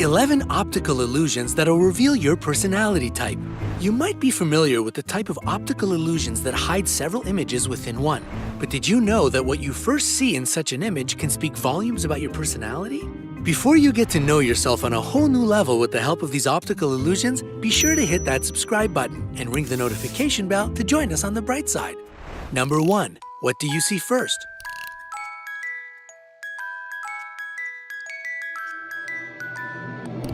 11 optical illusions that'll reveal your personality type. You might be familiar with the type of optical illusions that hide several images within one. But did you know that what you first see in such an image can speak volumes about your personality? Before you get to know yourself on a whole new level with the help of these optical illusions, be sure to hit that subscribe button and ring the notification bell to join us on the bright side. Number 1. What do you see first?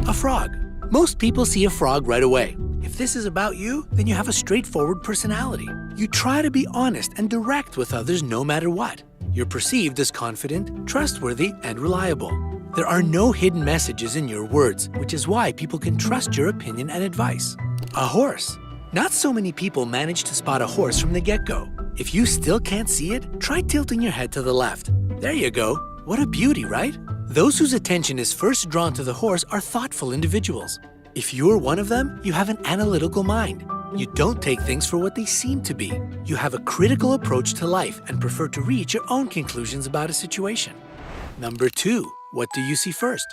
A frog. Most people see a frog right away. If this is about you, then you have a straightforward personality. You try to be honest and direct with others no matter what. You're perceived as confident, trustworthy, and reliable. There are no hidden messages in your words, which is why people can trust your opinion and advice. A horse. Not so many people manage to spot a horse from the get-go. If you still can't see it, try tilting your head to the left. There you go. What a beauty, right? Those whose attention is first drawn to the horse are thoughtful individuals. If you're one of them, you have an analytical mind. You don't take things for what they seem to be. You have a critical approach to life and prefer to reach your own conclusions about a situation. Number 2. What do you see first?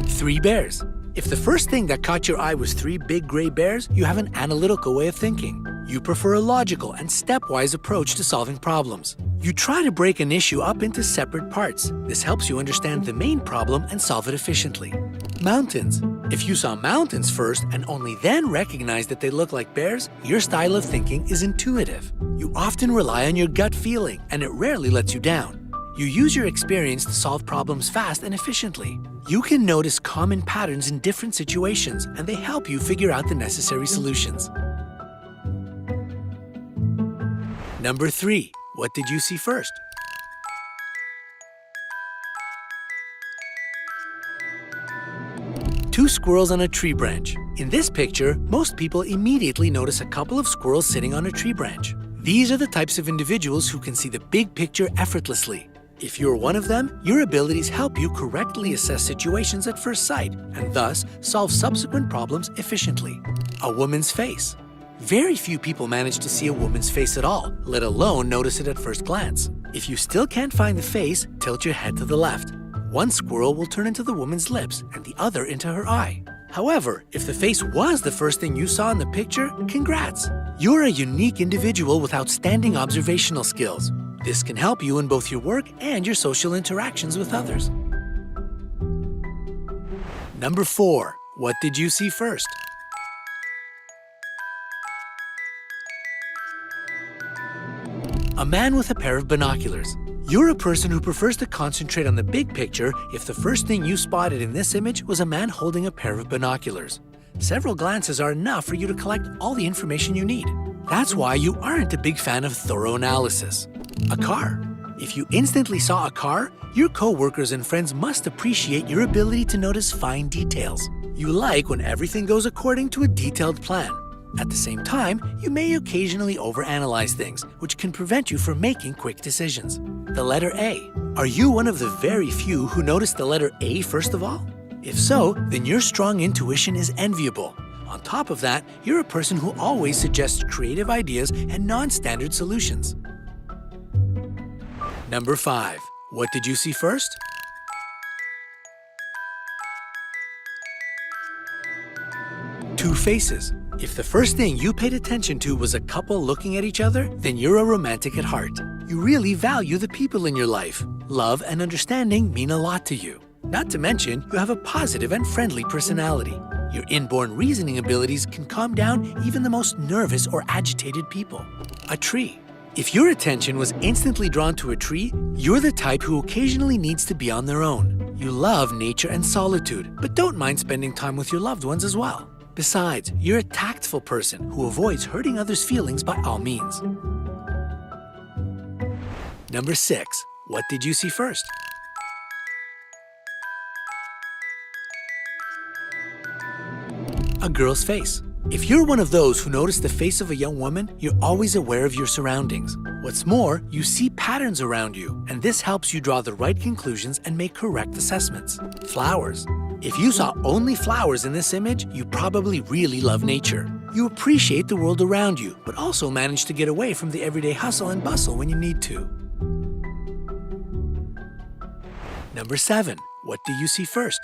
Three bears. If the first thing that caught your eye was 3 big gray bears, you have an analytical way of thinking. You prefer a logical and stepwise approach to solving problems. You try to break an issue up into separate parts. This helps you understand the main problem and solve it efficiently. Mountains. If you saw mountains first and only then recognized that they look like bears, your style of thinking is intuitive. You often rely on your gut feeling, and it rarely lets you down. You use your experience to solve problems fast and efficiently. You can notice common patterns in different situations, and they help you figure out the necessary solutions. Number 3. What did you see first? Two squirrels on a tree branch. In this picture, most people immediately notice a couple of squirrels sitting on a tree branch. These are the types of individuals who can see the big picture effortlessly. If you're one of them, your abilities help you correctly assess situations at first sight and thus solve subsequent problems efficiently. A woman's face. Very few people manage to see a woman's face at all, let alone notice it at first glance. If you still can't find the face, tilt your head to the left. One squirrel will turn into the woman's lips and the other into her eye. However, if the face was the first thing you saw in the picture, congrats! You're a unique individual with outstanding observational skills. This can help you in both your work and your social interactions with others. Number 4. What did you see first? A man with a pair of binoculars. You're a person who prefers to concentrate on the big picture if the first thing you spotted in this image was a man holding a pair of binoculars. Several glances are enough for you to collect all the information you need. That's why you aren't a big fan of thorough analysis. A car. If you instantly saw a car, your co-workers and friends must appreciate your ability to notice fine details. You like when everything goes according to a detailed plan. At the same time, you may occasionally overanalyze things, which can prevent you from making quick decisions. The letter A. Are you one of the very few who notice the letter A first of all? If so, then your strong intuition is enviable. On top of that, you're a person who always suggests creative ideas and non-standard solutions. Number 5. What did you see first? Two faces. If the first thing you paid attention to was a couple looking at each other, then you're a romantic at heart. You really value the people in your life. Love and understanding mean a lot to you. Not to mention, you have a positive and friendly personality. Your inborn reasoning abilities can calm down even the most nervous or agitated people. A tree. If your attention was instantly drawn to a tree, you're the type who occasionally needs to be on their own. You love nature and solitude, but don't mind spending time with your loved ones as well. Besides, you're a tactful person who avoids hurting others' feelings by all means. Number 6. What did you see first? A girl's face. If you're one of those who notice the face of a young woman, you're always aware of your surroundings. What's more, you see patterns around you, and this helps you draw the right conclusions and make correct assessments. Flowers. If you saw only flowers in this image, you probably really love nature. You appreciate the world around you, but also manage to get away from the everyday hustle and bustle when you need to. Number 7. What do you see first?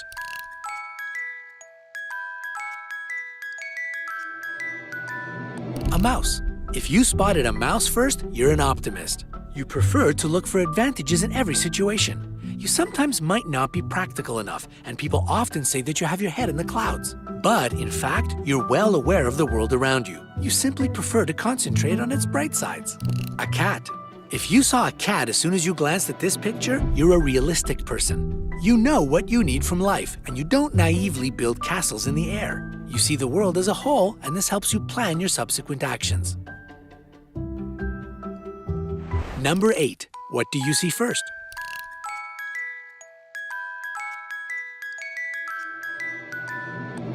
A mouse. If you spotted a mouse first, you're an optimist. You prefer to look for advantages in every situation. You sometimes might not be practical enough, and people often say that you have your head in the clouds. But, in fact, you're well aware of the world around you. You simply prefer to concentrate on its bright sides. A cat. If you saw a cat as soon as you glanced at this picture, you're a realistic person. You know what you need from life, and you don't naively build castles in the air. You see the world as a whole, and this helps you plan your subsequent actions. Number 8. What do you see first?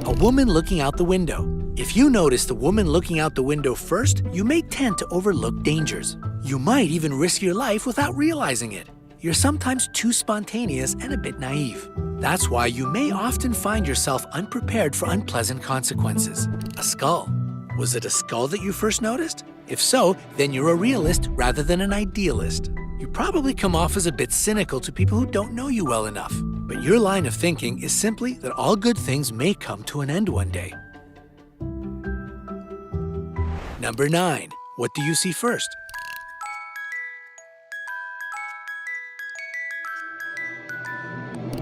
A woman looking out the window. If you notice the woman looking out the window first, you may tend to overlook dangers. You might even risk your life without realizing it. You're sometimes too spontaneous and a bit naive. That's why you may often find yourself unprepared for unpleasant consequences. A skull. Was it a skull that you first noticed? If so, then you're a realist rather than an idealist. You probably come off as a bit cynical to people who don't know you well enough. But your line of thinking is simply that all good things may come to an end one day. Number 9. What do you see first?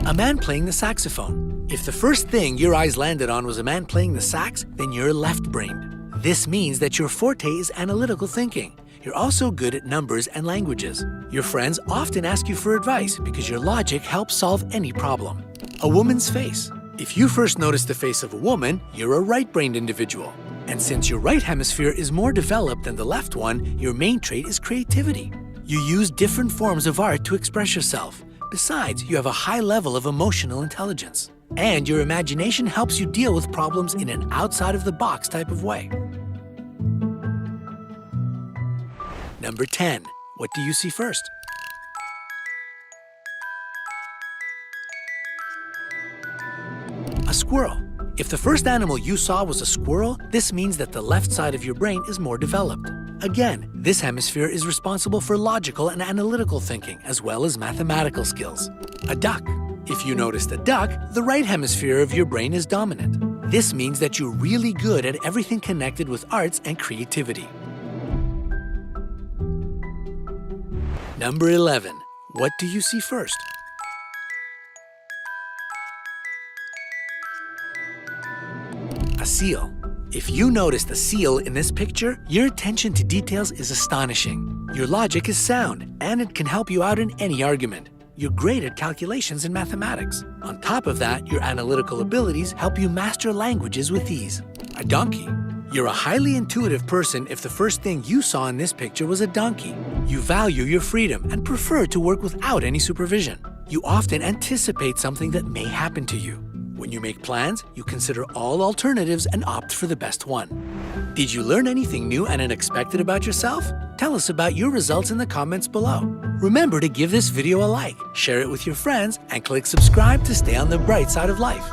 A man playing the saxophone. If the first thing your eyes landed on was a man playing the sax, then you're left-brained. This means that your forte is analytical thinking. You're also good at numbers and languages. Your friends often ask you for advice because your logic helps solve any problem. A woman's face. If you first notice the face of a woman, you're a right-brained individual. And since your right hemisphere is more developed than the left one, your main trait is creativity. You use different forms of art to express yourself. Besides, you have a high level of emotional intelligence. And your imagination helps you deal with problems in an outside-of-the-box type of way. Number 10. What do you see first? A squirrel. If the first animal you saw was a squirrel, this means that the left side of your brain is more developed. Again, this hemisphere is responsible for logical and analytical thinking, as well as mathematical skills. A duck. If you noticed a duck, the right hemisphere of your brain is dominant. This means that you're really good at everything connected with arts and creativity. Number 11. What do you see first? A seal. If you noticed a seal in this picture, your attention to details is astonishing. Your logic is sound, and it can help you out in any argument. You're great at calculations and mathematics. On top of that, your analytical abilities help you master languages with ease. A donkey. You're a highly intuitive person if the first thing you saw in this picture was a donkey. You value your freedom and prefer to work without any supervision. You often anticipate something that may happen to you. When you make plans, you consider all alternatives and opt for the best one. Did you learn anything new and unexpected about yourself? Tell us about your results in the comments below. Remember to give this video a like, share it with your friends, and click subscribe to stay on the bright side of life.